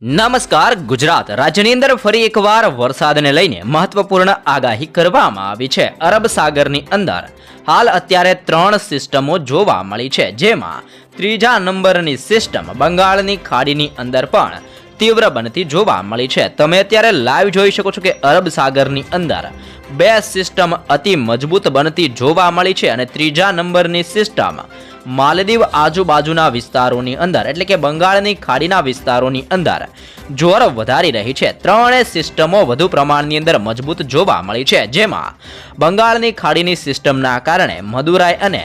નમસ્કાર ગુજરાત રાજ્યની અંદર ફરી એકવાર વરસાદને લઈને મહત્વપૂર્ણ આગાહી કરવામાં આવી છે। અરબ સાગરની અંદર હાલ અત્યારે 3 સિસ્ટમો જોવા મળી છે, જેમાં ત્રીજા નંબરની સિસ્ટમ બંગાળની ખાડીની અંદર પણ તીવ્ર બનતી જોવા મળી છે। તમે અત્યારે લાઈવ જોઈ શકો છો કે અરબ સાગરની અંદર 2 સિસ્ટમ અતિ મજબૂત બનતી જોવા મળી છે અને ત્રીજા નંબરની સિસ્ટમ માલદીવ આજુબાજુના વિસ્તારોની અંદર એટલે કે બંગાળની ખાડીના વિસ્તારોની અંદર જોર વધારી રહી છે। ત્રણે સિસ્ટમો વધુ પ્રમાણની અંદર મજબૂત જોવા મળી છે, જેમાં બંગાળની ખાડીની સિસ્ટમના કારણે મદુરાઈ અને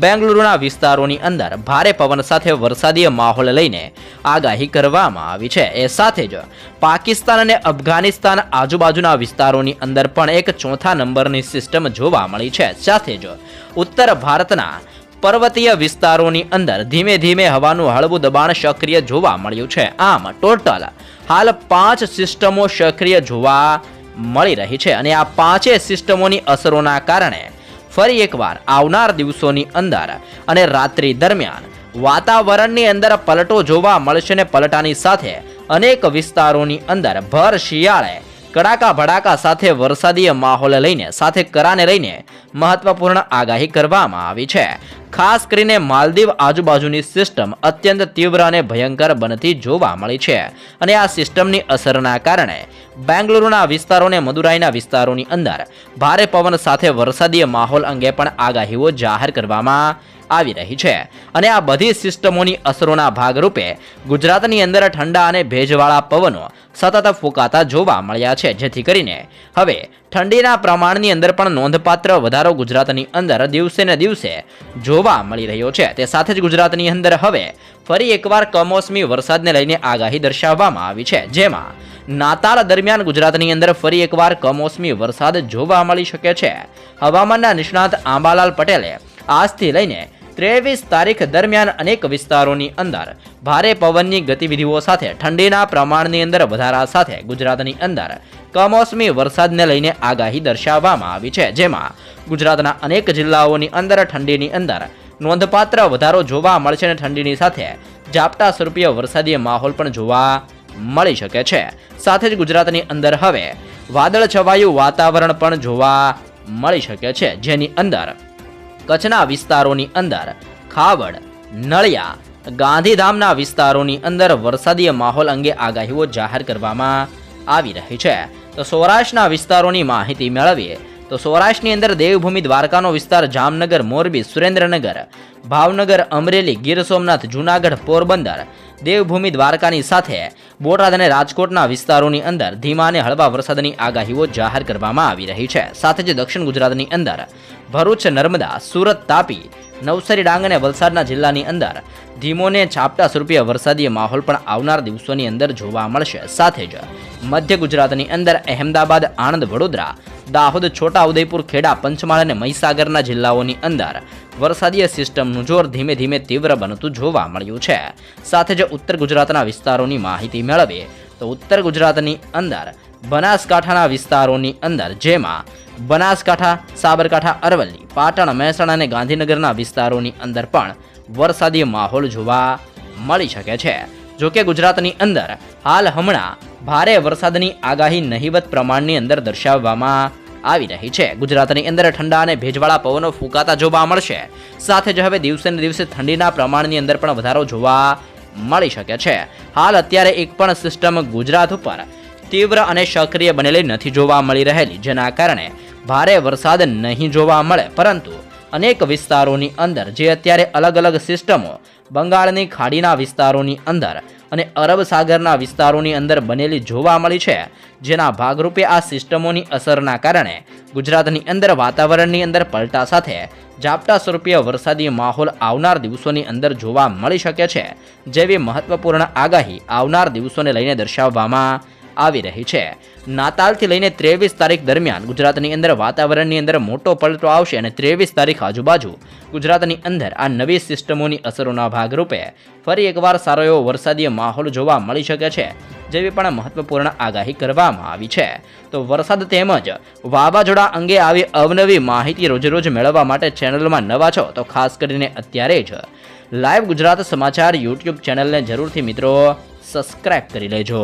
બેંગલુરુના વિસ્તારોની અંદર ભારે પવન સાથે વરસાદી માહોલ લઈને આગાહી કરવામાં આવી છે। એ સાથે જ પાકિસ્તાન અને અફઘાનિસ્તાન આજુબાજુના વિસ્તારોની અંદર પણ એક ચોથા નંબરની સિસ્ટમ જોવા મળી છે। સાથે જ ઉત્તર ભારતના પર્વતીય વિસ્તારોની અંદર ધીમે ધીમે હવાનું હળવું દબાણ સક્રિય જોવા મળ્યું છે। આમ ટોટલ હાલ 5 સિસ્ટમો સક્રિય જોવા મળી રહી છે અને આ 5 સિસ્ટમોની અસરોના કારણે ફરી એકવાર આવનાર દિવસોની અંદર અને રાત્રિ દરમિયાન વાતાવરણની અંદર પલટો જોવા મળશે અને પલટાની સાથે અનેક વિસ્તારોની અંદર ભર શિયાળે કડાકા ભડાકા સાથે વરસાદી માહોલ લઈને સાથે કરાને લઈને મહત્વપૂર્ણ આગાહી કરવામાં આવી છે। ખાસ કરીને માલદીવ આજુબાજુની સિસ્ટમ અત્યંત તીવ્ર અને ભયંકર બનતી જોવા મળી છે અને આ સિસ્ટમની અસરના કારણે બેંગલુરુના વિસ્તારો અને મદુરાઈના વિસ્તારોની અંદર ભારે પવન સાથે વરસાદી માહોલ અંગે પણ આગાહીઓ જાહેર કરવામાં આવી રહી છે અને આ બધી સિસ્ટમોની અસરોના ભાગરૂપે ગુજરાતની અંદર ઠંડા અને ભેજવાળા પવનો સતત ફૂંકાતા જોવા મળ્યા છે, જેથી કરીને હવે ઠંડીના પ્રમાણની અંદર પણ નોંધપાત્ર વધારો ગુજરાતની અંદર દિવસે ને દિવસે જોવા મળી રહ્યો છે। તે સાથે જ ગુજરાતની અંદર હવે ફરી એકવાર કમોસમી વરસાદને લઈને આગાહી દર્શાવવામાં આવી છે, જેમાં નાતાલ દરમિયાન ગુજરાતની અંદર ફરી એકવાર કમોસમી વરસાદ જોવા મળી શકે છે। હવામાનના નિષ્ણાત આંબાલાલ પટેલે આજથી લઈને 23 તારીખ દરમિયાન અનેક વિસ્તારોની અંદર ભારે પવનની ગતિવિધિઓ સાથે ઠંડીના પ્રમાણની અંદર વધારા સાથે ગુજરાતની અંદર કમોસમી વરસાદને લઈને આગાહી દર્શાવવામાં આવી છે, જેમાં ગુજરાતના અનેક જિલ્લાઓની અંદર ઠંડીની અંદર નોંધપાત્ર વધારો જોવા મળશે અને ઠંડીની સાથે ઝાપટા સ્વરૂપીય વરસાદી માહોલ પણ જોવા મળી શકે છે। સાથે જ ગુજરાતની અંદર હવે વાદળ છવાયું વાતાવરણ પણ જોવા મળી શકે છે, જેની અંદર કચ્છના વિસ્તારોની અંદર ખાવડ, નળિયા, ગાંધીધામના વિસ્તારોની અંદર વરસાદી માહોલ અંગે આગાહીઓ જાહેર કરવામાં આવી રહી છે। તો સૌરાષ્ટ્રના વિસ્તારોની માહિતી મેળવીએ તો સૌરાષ્ટ્રની અંદર દેવભૂમિ દ્વારકાનો વિસ્તાર જામનગર, મોરબી, સુરેન્દ્રનગર, ભાવનગર, અમરેલી, ગીર સોમનાથ, જૂનાગઢ, પોરબંદર, દેવભૂમિ દ્વારકાની સાથે બોટાદ અને રાજકોટના વિસ્તારોની અંદર ધીમા અને હળવા વરસાદની આગાહીઓ જાહેર કરવામાં આવી રહી છે। સાથે જ દક્ષિણ ગુજરાતની અંદર ભરૂચ, નર્મદા, સુરત, તાપી, નવસારી, ડાંગ અને વલસાડના જિલ્લાની અંદર ધીમોને ઝાપટા સ્વરૂપીય વરસાદી માહોલ પણ આવનાર દિવસોની અંદર જોવા મળશે। સાથે જ મધ્ય ગુજરાતની અંદર અહેમદાબાદ, આણંદ, વડોદરા, દાહોદ, છોટા ઉદેપુર, ખેડા, પંચમહાલ અને મહીસાગરના જિલ્લાઓની અંદર વરસાદી સિસ્ટમનું જોર ધીમે ધીમે તીવ્ર બનતું જોવા મળ્યું છે। સાથે જ ઉત્તર ગુજરાતના વિસ્તારોની માહિતી મેળવીએ તો ઉત્તર ગુજરાતની અંદર બનાસકાંઠાના વિસ્તારોની અંદર જેમાં બનાસકાંઠા, સાબરકાંઠા, અરવલ્લી, પાટણ, મહેસાણા અને ગાંધીનગરના વિસ્તારોની અંદર પણ વરસાદી માહોલ જોવા મળી શકે છે। જોકે ગુજરાતની અંદર હાલ હમણાં ભારે વરસાદની આગાહી નહિવત પ્રમાણની અંદર દર્શાવવામાં આવી રહી છે। ગુજરાતની અંદર ઠંડા અને ભેજવાળા પવનો ફૂંકાતા જોવા મળશે। સાથે જ હવે દિવસે ને દિવસે ઠંડીના પ્રમાણની અંદર પણ વધારો જોવા મળી શકે છે। હાલ અત્યારે એક પણ સિસ્ટમ ગુજરાત ઉપર તીવ્ર અને સક્રિય બનેલી નથી જોવા મળી રહેલી, જેના કારણે ભારે વરસાદ નહીં જોવા મળે, પરંતુ અનેક વિસ્તારોની અંદર જે અત્યારે અલગ અલગ સિસ્ટમો બંગાળની ખાડીના વિસ્તારોની અંદર અને અરબ સાગરના વિસ્તારોની અંદર બનેલી જોવા મળી છે, જેના ભાગરૂપે આ સિસ્ટમોની અસરના કારણે ગુજરાતની અંદર વાતાવરણની અંદર પલટા સાથે ઝાપટા સ્વરૂપીય વરસાદી માહોલ આવનાર દિવસોની અંદર જોવા મળી શકે છે, જેવી મહત્વપૂર્ણ આગાહી આવનાર દિવસોને લઈને દર્શાવવામાં આવી રહી છે. નાતાલથી લઈને 23 તારીખ દરમિયાન ગુજરાતની અંદર વાતાવરણની અંદર મોટો પલટો આવશે અને 23 તારીખ આજુબાજુ ગુજરાતની અંદર આ નવી સિસ્ટમોની અસરોના ભાગરૂપે ફરી એકવાર સારો એવો વરસાદીય માહોલ જોવા મળી શકે છે, જેવી પણ મહત્વપૂર્ણ આગાહી કરવામાં આવી છે. તો વરસાદ તેમજ વાવાઝોડા અંગે આવી અવનવી માહિતી રોજરોજ મેળવવા માટે ચેનલમાં નવા છો તો ખાસ કરીને અત્યારે જ લાઈવ ગુજરાત સમાચાર યુટ્યુબ ચેનલને જરૂરથી મિત્રો સબસ્ક્રાઇબ કરી લેજો.